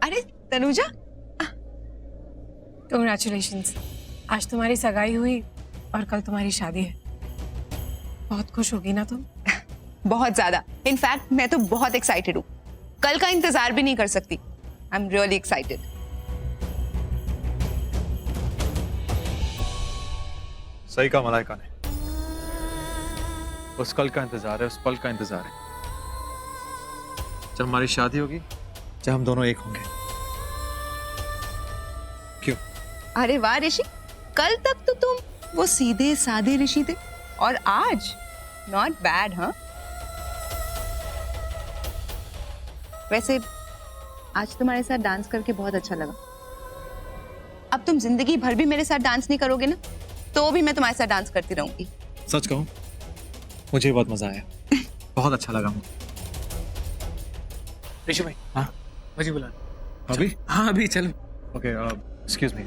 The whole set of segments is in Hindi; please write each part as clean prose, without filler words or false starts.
अरे तनुजा, कंग्रेचुलेशंस, आज तुम्हारी सगाई हुई और कल तुम्हारी शादी है। बहुत खुश होगी ना तुम? बहुत ज्यादा। इनफैक्ट मैं तो बहुत एक्साइटेड हूँ, कल का इंतजार भी नहीं कर सकती। I am really excited. सही कहा मलाइका ने, उस कल का इंतजार है, उस पल का इंतजार है जब हमारी शादी होगी, जब हम दोनों एक होंगे। क्यों? अरे वाह ऋषि, कल तक तो तुम वो सीधे साधे ऋषि थे और आज नॉट बैड। हाँ, वैसे आज तुम्हारे साथ डांस करके बहुत अच्छा लगा। अब तुम जिंदगी भर भी मेरे साथ डांस नहीं करोगे ना, तो भी मैं तुम्हारे साथ डांस करती रहूंगी। सच कहूं, मुझे बहुत मजा आया, बहुत अच्छा लगा मुझे। ऋषि भाई, हाँ मुझे बुला। अभी? हाँ अभी चलो। Okay, excuse me.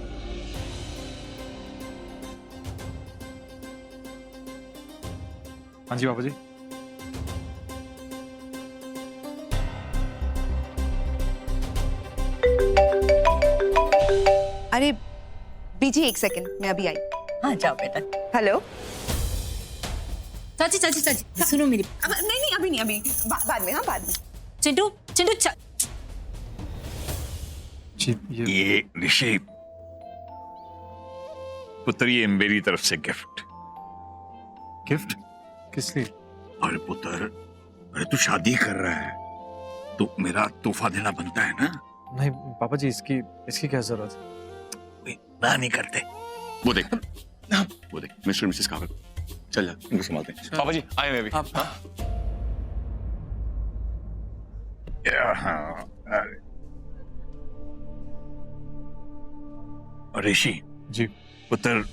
हाँ जी बाबू जी। अरे बीजी एक सेकंड, मैं अभी आई। हाँ जाओ बेटा। हेलो। चाची चाची चाची सुनो मेरी। अब नहीं नहीं, अभी नहीं, अभी बाद में। हाँ बाद में। चिंटू चिंटू जी ये ऋषि पुत्र, ये मेरी तरफ से गिफ्ट। गिफ्ट? किस लिए? अरे पुत्र, अरे तू शादी कर रहा है तो मेरा तोहफा देना बनता है ना। नहीं पापा जी, इसकी क्या जरूरत है? ना नहीं करते। वो देख, वो देख, मिस्टर मिसेस कावल, चल जा, इनको संभालते हैं। पापा जी आए मैं अभी। और ऋषि जी पुत्र,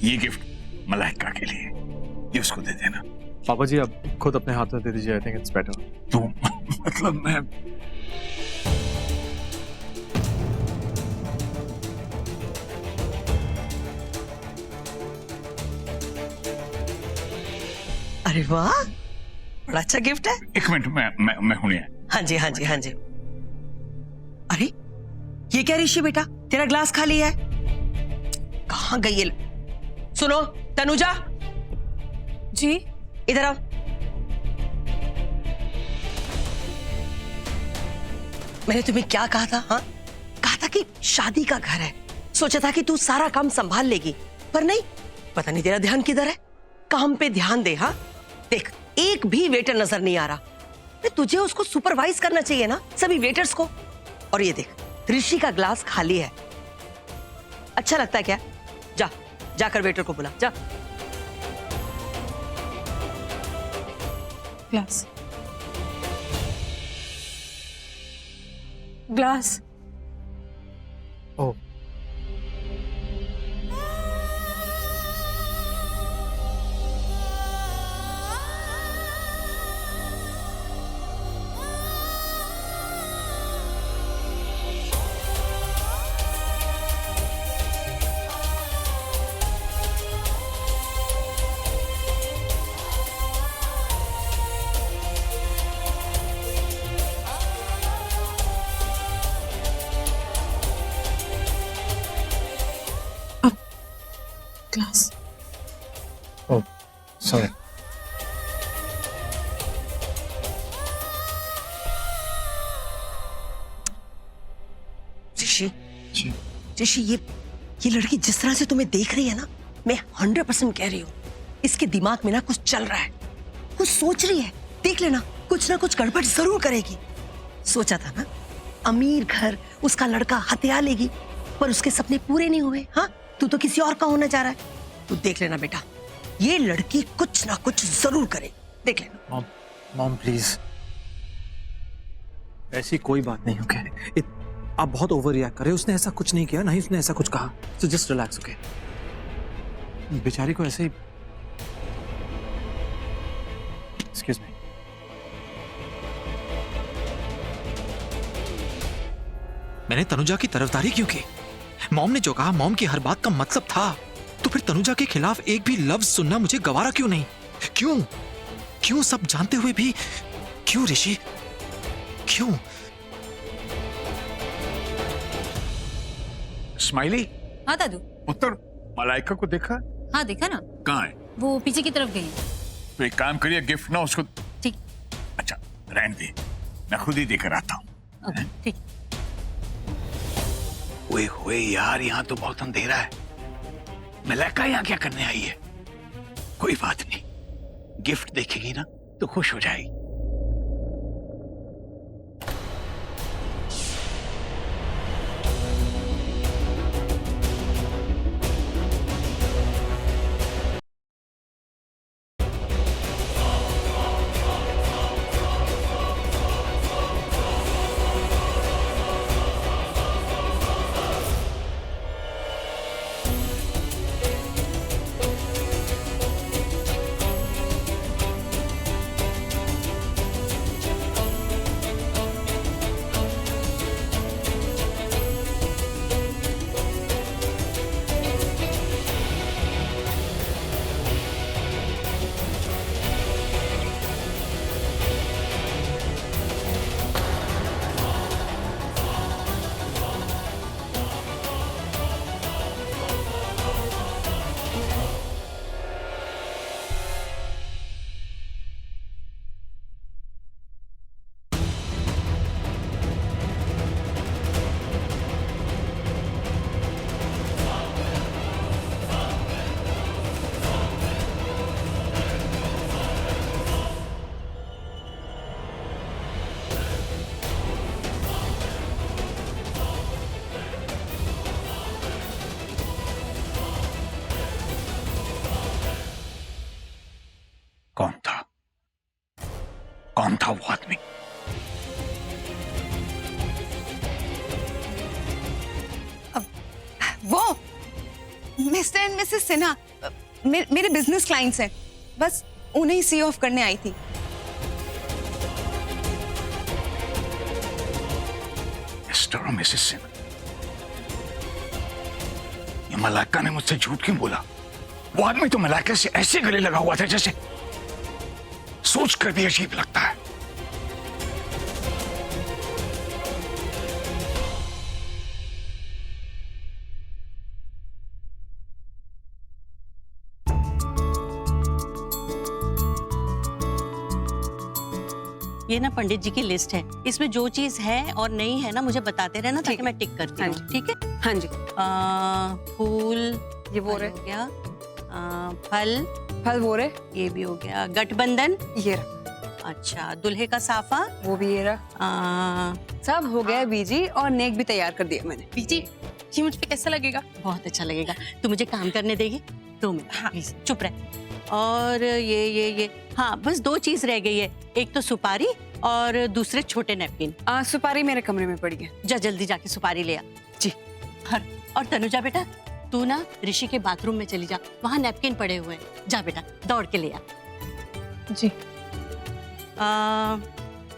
ये गिफ्ट मलाइका के लिए, ये उसको दे देना। पापा जी, आप खुद अपने हाथ में दे दीजिए, आई थिंक इट्स बेटर। तू मतलब मैं अरे वाह, बड़ा अच्छा गिफ्ट है। एक मिनट, मैं हूं। हाँ जी हाँ जी हाँ जी। अरे ये क्या ऋषि बेटा, तेरा ग्लास खाली है, कहाँ गई ये? सुनो तनुजा, जी इधर आओ। मैंने तुम्हें क्या कहा था? हाँ, कहा था कि शादी का घर है, सोचा था कि तू सारा काम संभाल लेगी, पर नहीं, पता नहीं तेरा ध्यान किधर है। काम पे ध्यान दे। हाँ देख, एक भी वेटर नजर नहीं आ रहा। तुझे उसको सुपरवाइज करना चाहिए ना, सभी वेटर्स को। और ये देख, ऋषि का ग्लास खाली है। अच्छा लगता है क्या? जा जाकर वेटर को बुला जा। Glass glass. Oh, glass. Oh sorry. Rishi ji Rishi, ये लड़की जिस तरह से तुम्हें देख रही है ना, मैं 100% कह रही हूँ, इसके दिमाग में ना कुछ चल रहा है, कुछ सोच रही है। देख लेना, कुछ ना कुछ गड़बड़ जरूर करेगी। सोचा था ना, अमीर घर, उसका लड़का हथिया लेगी, पर उसके सपने पूरे नहीं हुए। हाँ, तू तो किसी और का होने जा रहा है। तू देख लेना बेटा, ये लड़की कुछ ना कुछ जरूर करे, देख लेना। मॉम प्लीज, ऐसी कोई बात नहीं। ओके, आप बहुत ओवर रिएक्ट कर रहे हो। उसने ऐसा कुछ नहीं किया, ना ही उसने ऐसा कुछ कहा। So just relax. ओके, बेचारी को ऐसे ही। Excuse me. मैंने तनुजा की तरफदारी क्यों की? मॉम ने जो कहा, मॉम की हर बात का मतलब था, तो फिर तनुजा के खिलाफ एक भी लफ्ज सुनना मुझे गवारा क्यों नहीं? क्यों? क्यों सब जानते हुए भी? क्यों ऋषि? क्यों? स्माइली हाँ दादू। पुत्र, मलाइका को देखा? हाँ देखा ना, कहाँ है? वो पीछे की तरफ गई। तो एक काम करिए, गिफ्ट ना उसको। ठीक। अच्छा रहने दे, मैं खुद ही देकर आता हूँ। ओके, ठीक। ओए होए यार, यहाँ तो बहुत अंधेरा है। मलाइका यहाँ क्या करने आई है? कोई बात नहीं, गिफ्ट देखेगी ना तो खुश हो जाएगी। कौन था? कौन था वो आदमी? वो मिस्टर एंड मिसेस सिन्हा मेरे बिजनेस क्लाइंट्स हैं, बस उन्हें सी ऑफ करने आई थी। मिस्टर और मिसेस सिन्हा, ये मलाइका ने मुझसे झूठ क्यों बोला? वो आदमी तो मलाइका से ऐसे गले लगा हुआ था जैसे सोच कर भी अजीब लगता है। ये ना पंडित जी की लिस्ट है, इसमें जो चीज है और नहीं है ना मुझे बताते रहना ताकि मैं टिक करती हूँ। ठीक है? हाँ जी। फूल ये वो हो रहे, गया, फल फल वो रहे, ये भी हो गया, गठबंधन, ये रहा, अच्छा, दुल्हे का साफा, वो भी ये रहा, सब हो गया बीजी, और नेक भी तैयार कर दिया मैंने। बीजी, ये मुझ पे कैसा लगेगा? बहुत अच्छा लगेगा। तू मुझे काम करने देगी? 2 मिनट प्लीज, चुप रह। और ये हाँ, बस 2 चीज रह गई है, एक तो सुपारी और दूसरे छोटे नैपकिन। सुपारी मेरे कमरे में पड़ी है। जा जल्दी जाके सुपारी ले आ। जी। और तनुजा बेटा, तू ना ऋषि के बाथरूम में चली जा, वहां नैपकिन पड़े हुए हैं। जा बेटा, दौड़ के ले आ। जी।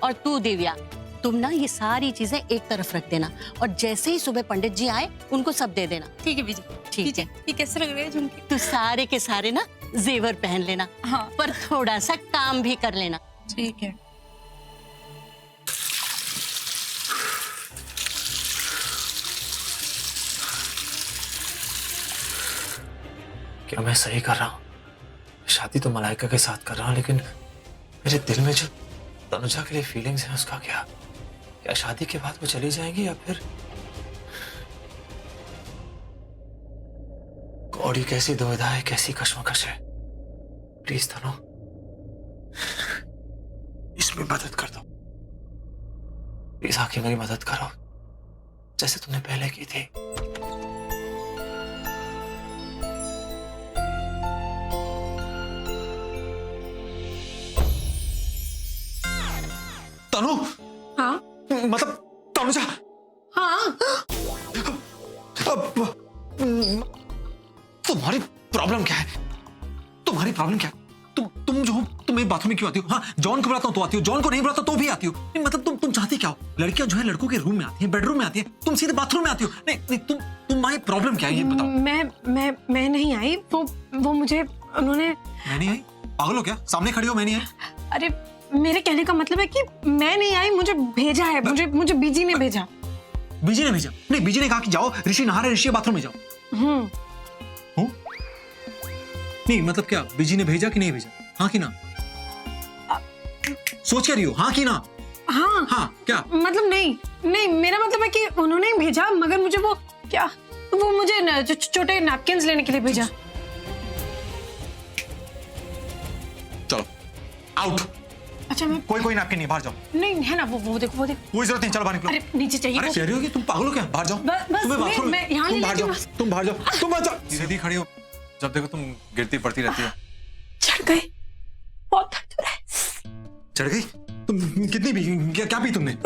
और तू दिव्या, तुम ना ये सारी चीजें एक तरफ रख देना, और जैसे ही सुबह पंडित जी आए उनको सब दे देना। ठीक है बीजी। ठीक है? ये कैसे लग रहे हैं झुमके? तू सारे के सारे ना जेवर पहन लेना, हाँ। पर थोड़ा सा काम भी कर लेना। ठीक है। क्या मैं सही कर रहा हूँ? शादी तो मलाइका के साथ कर रहा हूँ, लेकिन मेरे दिल में जो तनुजा के लिए फीलिंग्स हैं उसका क्या? क्या शादी के बाद वो चली जाएंगी या फिर कौड़ी? कैसी दुविधा है, कैसी कश्मकश है। प्लीज तनु, इसमें मदद कर दो प्लीज, आके मेरी मदद करो जैसे तुमने पहले की थी। तनु। हाँ? मतलब तनुजा। हाँ? तुम्हारी प्रॉब्लम क्या है? तुम्हारी प्रॉब्लम क्या है? तुम जो हो, तुम मेरे बाथरूम में क्यों आती हो? हाँ, जॉन को बुलाता हूँ तो आती हो, जॉन को नहीं बुलाता तो भी आती हो। नहीं मतलब तुम चाहती क्या हो? लड़कियां जो है लड़कों के रूम में आती हैं, बेडरूम में आती हैं, तुम सीधे बाथरूम में आती हो। नहीं तुम्हारी प्रॉब्लम क्या है ये बताओ। मैं नहीं आई, वो मुझे उन्होंने। मैं नहीं आई? पागल हो क्या? सामने खड़ी हो, मैं नहीं आई? अरे मेरे कहने का मतलब है कि मैं नहीं आई, मुझे भेजा है, मुझे बीजी ने भेजा। बीजी ने भेजा? नहीं, बीजी ने कहा कि जाओ ऋषि नहा रहे, ऋषि बाथरूम में जाओ। हो? नहीं मतलब क्या बीजी ने भेजा कि नहीं भेजा? हाँ कि ना? सोच क्या रही हो? हाँ कि ना? हाँ हाँ क्या? मतलब नहीं नहीं, मेरा मतलब है कि उन्होंने ही भेजा, मगर मुझे वो क्या, वो मुझे छोटे नैपकिन्स लेने के लिए भेजा। चलो आउट। अच्छा मैं कोई नैपकिन नहीं, बाहर जाओ। नहीं है ना, वो देखो वो देखो। कोई जरूरत नहीं, चलो बाहर निकलो। अरे नीचे चाहिए अरे वो। कह रही हो कि तुम पागल हो क्या? बाहर जाओ। बस तुम्हें बाथरूम मैं यहाँ तुम ले बाहर लेती जाओ, हूँ। तुम बाहर जाओ, तुम बाहर जाओ। सीधी खड़ी हो, जब देखो तुम गिरती पड़ती रहती है। चढ़ गई, बहुत दर्द हो रहा है। चढ़ गई? तुम कितनी पी? क्या पी तुमने?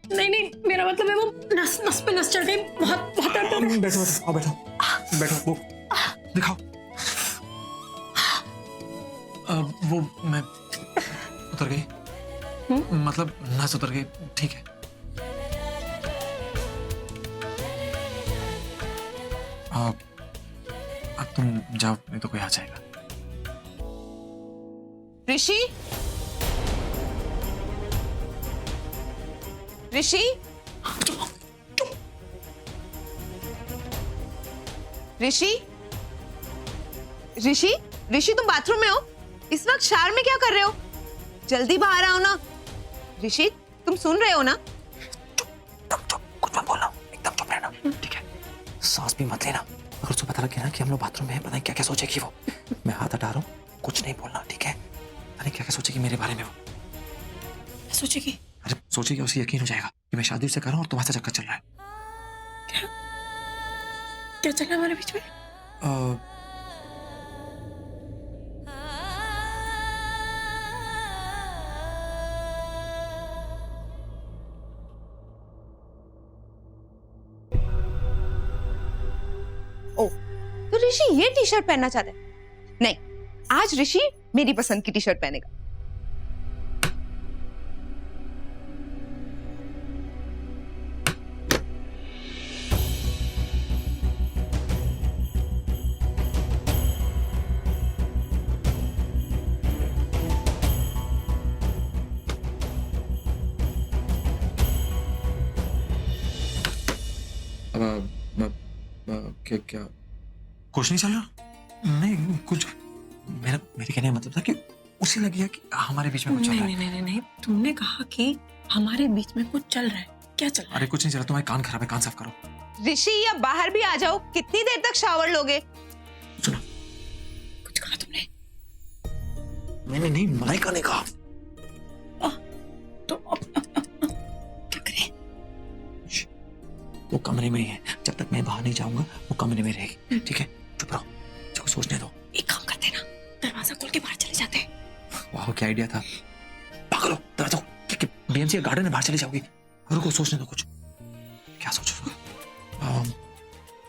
नहीं मेरा मतलब है वो नस नस पे नस चढ़ गई, बहुत बहुत दर्द हो रहा है। बैठो आओ, बैठो वो दिखाओ। वो मैं उतर गई, मतलब नस उतर गई, ठीक है। अब तुम जाओ, नहीं तो कोई आ जाएगा। ऋषि, ऋषि, ऋषि, ऋषि, ऋषि तुम बाथरूम में हो? इस वक्त शावर में क्या कर रहे हो? जल्दी बाहर आओ ना। ऋषि तुम सुन रहे हो ना? कुछ मत बोलना, एकदम चुप रहना, ठीक है? सांस भी मत लेना। अगर उसको पता लग गया ना कि हम लोग बाथरूम में हैं, पता नहीं क्या क्या सोचेगी वो। मैं हाथ हटा रहा हूँ, कुछ नहीं बोलना, ठीक है? पता नहीं क्या क्या सोचेगी मेरे बारे में वो। सोचेगी? अरे सोचेगी, उसे यकीन हो जाएगा कि मैं शादी से कर रहा हूँ और तुम्हारे साथ चक्कर चल रहा है। क्या चल रहा है हमारे बीच में? ओ, तो ऋषि ये टी शर्ट पहनना चाहता है? नहीं, आज ऋषि मेरी पसंद की टी शर्ट पहनेगा। क्या क्या कुछ नहीं चल रहा? नहीं कुछ, मेरे कहने का मतलब था कि उसे लग गया कि हमारे बीच में कुछ चल रहा है। नहीं, तुमने कहा कि हमारे बीच में कुछ चल रहा है। क्या चल रहा है? अरे कुछ नहीं चल रहा, तुम्हारे कान खराब है, कान साफ करो। ऋषि या बाहर भी आ जाओ, कितनी देर तक शावर लोगे? सुनो, कुछ कहा तुमने? मैंने नहीं, मलाइका ने कहा। तो क्या करें? वो कमरे में ही है, जब तक मैं बाहर नहीं जाऊंगा वो कमरे में रहेगी, ठीक है? चुप रहो, चलो सोचने दो। एक काम करते ना, दरवाजा खोल के बाहर चले जाते हैं। वाह क्या आइडिया था। पागल हो, दरवाजा बीएमसी गार्डन में बाहर चली जाओगी। रुको सोचने दो कुछ, क्या सोचोगे?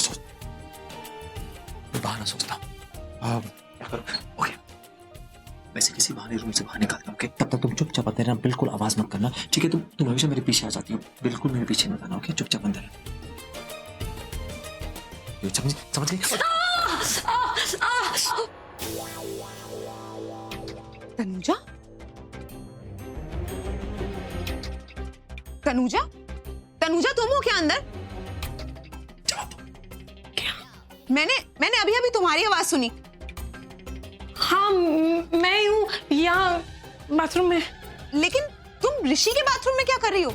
सोच, बहाना सोचता हूँ। क्या करो? ओके, वैसे किसी बहाने रूम से बाहर निकलता हूँ, ओके? तब तक तुम चुपचाप अंदर रहना, बिल्कुल आवाज मत करना, ठीक है? तुम हमेशा मेरे पीछे आ जाती हो, बिल्कुल मेरे पीछे मत आना, ओके? चुपचाप अंदर रहना। समझ गई? तनुजा, तनुजा, तनुजा तुम हो क्या अंदर? जवाब दो। क्या? मैंने अभी अभी तुम्हारी आवाज सुनी। हाँ मैं हूँ यहाँ बाथरूम में। लेकिन तुम ऋषि के बाथरूम में क्या कर रही हो?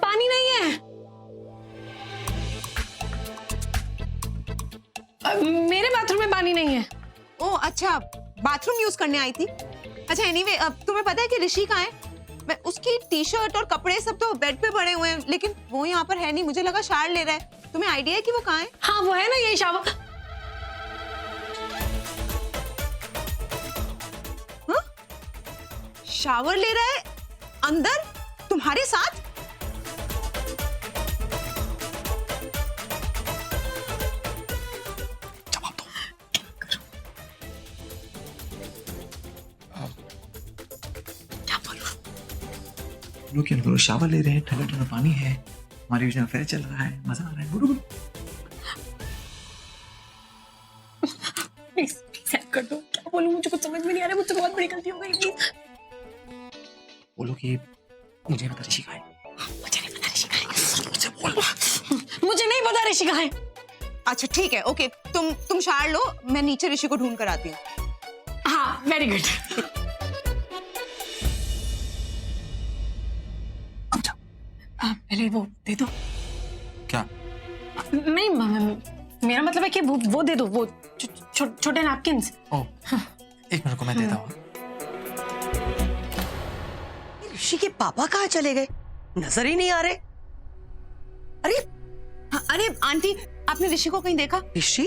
पानी नहीं है। मेरे बाथरूम में पानी नहीं है। ओ अच्छा, बाथरूम यूज करने आई थी। अच्छा एनीवे, अब तुम्हें पता है कि ऋषि कहाँ है? मैं उसकी टी शर्ट और कपड़े सब तो बेड पे पड़े हुए हैं, लेकिन वो यहाँ पर है नहीं। मुझे लगा शावर ले रहा है। तुम्हें आइडिया है कि वो कहाँ है? हाँ वो है ना, यही शावर। हाँ? शावर ले रहा है अंदर तुम्हारे साथ? जवाब दो। क्या बोलूं? लोग क्यों बोलो? शावर ले रहे हैं, ठंडा ठंडा पानी है, हमारे बीच में अफेयर चल रहा है, मजा आ रहा है। बोलो बोलो। कर दो। क्या बोलूं, मुझे कुछ समझ में नहीं आ रहा, मुझसे बहुत बड़ी गलती हो गई। प्लीज बोलो कि मुझे पता ऋषि कहाँ है। मुझे नहीं पता ऋषि कहाँ है। मुझे बोल, मुझे नहीं पता ऋषि कहाँ है। अच्छा ठीक है, ओके, तुम शार लो, मैं नीचे ऋषि को ढूंढ कर आती हूँ। हाँ वेरी गुड। पहले वो दे दो। क्या? नहीं मेरा मतलब है कि वो दे दो, वो छोटे नैपकिन्स। ओ, एक मिनट को मैं देता हूँ। ऋषि के पापा कहाँ चले गए? नजर ही नहीं आ रहे। अरे हाँ, अरे आंटी, आपने ऋषि को कहीं देखा? ऋषि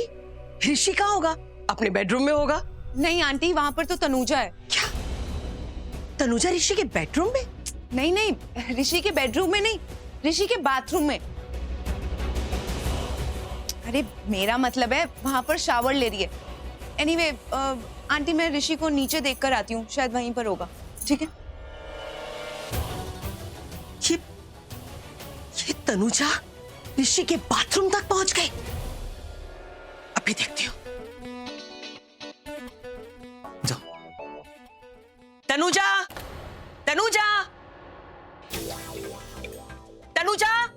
ऋषि कहाँ होगा? अपने बेडरूम में होगा। नहीं आंटी, वहां पर तो तनुजा है। क्या? तनुजा ऋषि के बेडरूम में? नहीं नहीं, ऋषि के बेडरूम में नहीं, ऋषि के बाथरूम में। अरे मेरा मतलब है वहां पर शावर ले रही है। एनीवे, आंटी मैं ऋषि को नीचे देख कर आती हूँ, शायद वहीं पर होगा। ठीक है? ये तनुजा ऋषि के बाथरूम तक पहुंच गई। अभी देखती हूँ। जाओ। तनुजा, तनुजा, तनुजा,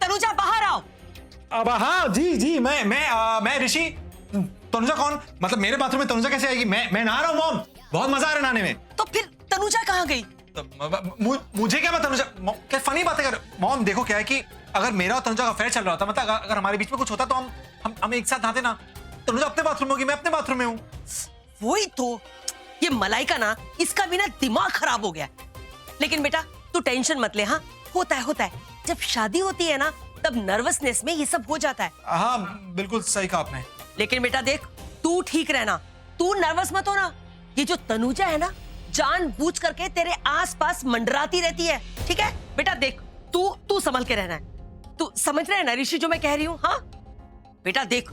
तनुजा बाहर आओ। अब हाँ जी, मैं ऋषि। तनुजा कौन? मतलब मेरे बाथरूम में तनुजा कैसे आएगी? मैं नहा रहा हूँ मॉम, बहुत मजा आ रहा है नहाने में। तो फिर तनुजा कहाँ गई? मुझे क्या पता? तनुजा क्या फनी बात है। मॉम देखो क्या है कि अगर मेरा और तनुजा का अफेयर चल रहा होता, मतलब अगर हमारे बीच में कुछ होता तो हम एक साथ नहाते ना। तनुजा अपने बाथरूम में होगी, मैं अपने बाथरूम में हूँ। वही तो, ये मलाइका ना, इसका भी ना दिमाग खराब हो गया। लेकिन बेटा तू टेंशन मत ले। हाँ होता है। जब शादी होती है ना, तब नर्वसनेस में ये सब हो जाता है। हाँ बिल्कुल सही कहा आपने। लेकिन बेटा देख, तू ठीक रहना, तू नर्वस मत होना। ये जो तनुजा है ना, जानबूझ करके तेरे आसपास मंडराती रहती है। ठीक है बेटा? देख तू संभल के रहना है। तू समझ रहा है ना ऋषि जो मैं कह रही हूँ? हाँ बेटा देख,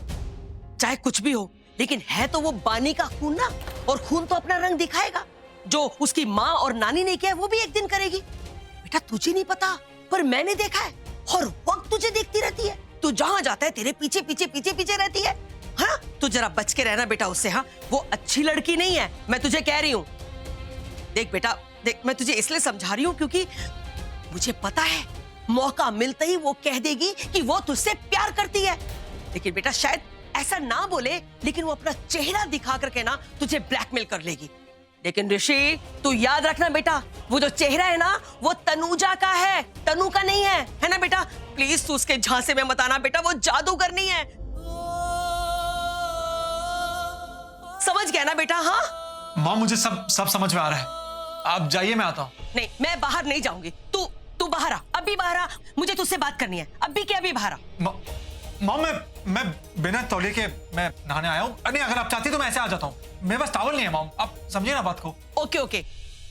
चाहे कुछ भी हो, लेकिन है तो वो बानी का खून ना, और खून तो अपना रंग दिखाएगा। जो उसकी माँ और नानी ने किया है, वो भी एक दिन करेगी। बेटा तुझे नहीं पता, पर मैंने देखा है, हर वक्त तुझे देखती रहती है। तू जहां जाता है तेरे पीछे रहती है। हाँ तू जरा बच के रहना बेटा उससे। हाँ वो अच्छी लड़की नहीं है, मैं तुझे कह रही हूँ। देख बेटा देख, मैं तुझे इसलिए समझा रही हूँ क्योंकि मुझे पता है मौका मिलते ही वो कह देगी कि वो तुझसे प्यार करती है। लेकिन बेटा शायद ऐसा ना बोले, लेकिन वो अपना चेहरा दिखा करके ना तुझे ब्लैकमेल कर लेगी। लेकिन ऋषि तू याद रखना बेटा, वो जो चेहरा है ना, वो तनुजा का है, तनु का नहीं है ना बेटा? प्लीज तू उसके झांसे में मत आना बेटा, वो जादूगर नहीं है। समझ गया ना बेटा? हाँ मॉम मुझे सब समझ में आ रहा है। आप जाइए, मैं आता हूँ। नहीं, मैं बाहर नहीं जाऊंगी। तू बाहर आ, अभी बाहर आ, मुझे तुझसे बात करनी है। अभी के अभी बाहर आ। मॉम मैं बिना तौलिए के मैं नहाने आया हूँ। नहीं अगर आप चाहती तो मैं ऐसे आ जाता हूँ, मेरे पास टॉवल नहीं है मॉम, आप समझिए ना बात को। ओके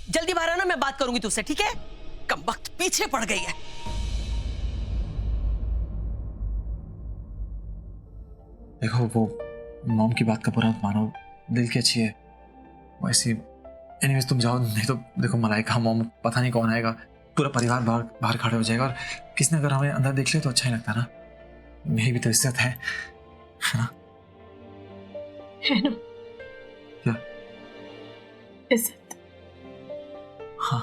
जल्दी बाहर आना, मैं बात करूंगी तुझसे। ठीक है? कम वक्त पीछे पड़ गई है। देखो वो मॉम की बात का पूरा मानो, दिल की अच्छी है वैसी। एनीवेज तुम जाओ, नहीं तो देखो मलाइका मॉम पता नहीं कौन आएगा, पूरा परिवार बाहर खड़े हो जाएगा, और किसी ने अगर हमें अंदर देख लिया तो अच्छा ही लगता ना। मेरी भी तो इज्जत है ना? है ना? क्या इज्जत? हाँ